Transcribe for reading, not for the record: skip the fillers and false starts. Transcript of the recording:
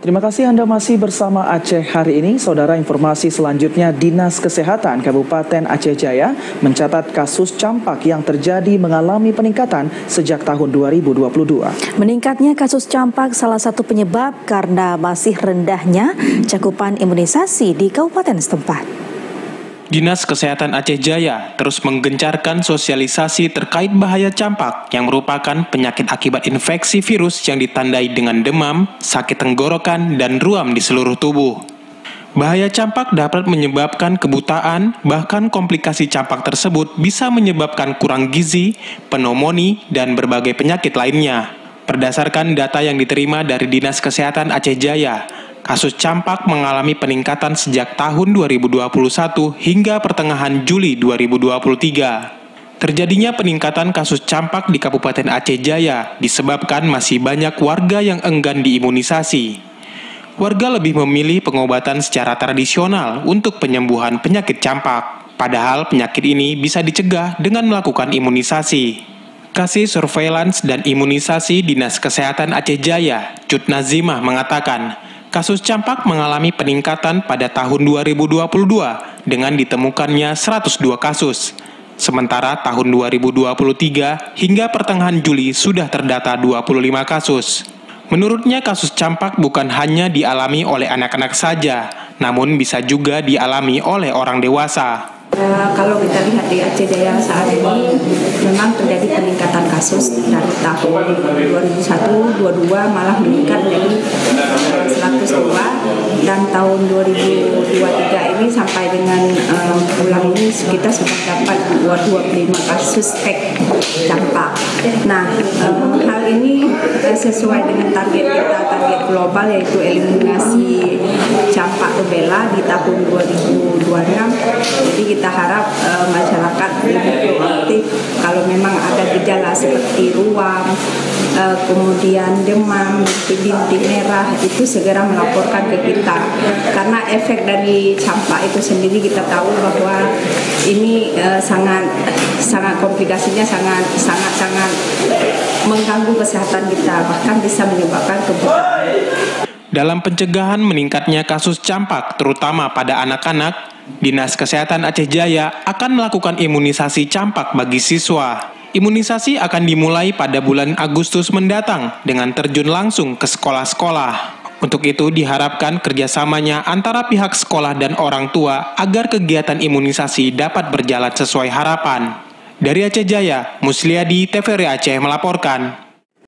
Terima kasih Anda masih bersama Aceh hari ini. Saudara, informasi selanjutnya, Dinas Kesehatan Kabupaten Aceh Jaya mencatat kasus campak yang terjadi mengalami peningkatan sejak tahun 2022. Meningkatnya kasus campak salah satu penyebab karena masih rendahnya cakupan imunisasi di kabupaten setempat. Dinas Kesehatan Aceh Jaya terus menggencarkan sosialisasi terkait bahaya campak yang merupakan penyakit akibat infeksi virus yang ditandai dengan demam, sakit tenggorokan, dan ruam di seluruh tubuh. Bahaya campak dapat menyebabkan kebutaan, bahkan komplikasi campak tersebut bisa menyebabkan kurang gizi, pneumonia, dan berbagai penyakit lainnya. Berdasarkan data yang diterima dari Dinas Kesehatan Aceh Jaya, kasus campak mengalami peningkatan sejak tahun 2021 hingga pertengahan Juli 2023. Terjadinya peningkatan kasus campak di Kabupaten Aceh Jaya disebabkan masih banyak warga yang enggan diimunisasi. Warga lebih memilih pengobatan secara tradisional untuk penyembuhan penyakit campak. Padahal penyakit ini bisa dicegah dengan melakukan imunisasi. Kasih Surveillance dan Imunisasi Dinas Kesehatan Aceh Jaya, Cut Nazimah mengatakan, kasus campak mengalami peningkatan pada tahun 2022 dengan ditemukannya 102 kasus. Sementara tahun 2023 hingga pertengahan Juli sudah terdata 25 kasus. Menurutnya kasus campak bukan hanya dialami oleh anak-anak saja, namun bisa juga dialami oleh orang dewasa. Kalau kita lihat di Aceh Jaya saat ini memang terjadi peningkatan kasus dari tahun 2021-22 malah meningkat menjadi 102 dan tahun 2023 ini sampai dengan bulan ini kita sudah dapat 25 kasus campak. Nah, hal ini sesuai dengan target kita, target global yaitu eliminasi campak rubella di tahun 2026. Jadi kita harap masyarakat lebih proaktif kalau memang ada gejala seperti ruam, kemudian demam, bintik merah, itu segera melaporkan ke kita. Karena efek dari campak itu sendiri kita tahu bahwa ini sangat komplikasinya sangat mengganggu kesehatan kita, bahkan bisa menyebabkan kebutaan. Dalam pencegahan meningkatnya kasus campak, terutama pada anak-anak, Dinas Kesehatan Aceh Jaya akan melakukan imunisasi campak bagi siswa. Imunisasi akan dimulai pada bulan Agustus mendatang dengan terjun langsung ke sekolah-sekolah. Untuk itu diharapkan kerjasamanya antara pihak sekolah dan orang tua agar kegiatan imunisasi dapat berjalan sesuai harapan. Dari Aceh Jaya, Musliadi, TVRI Aceh melaporkan.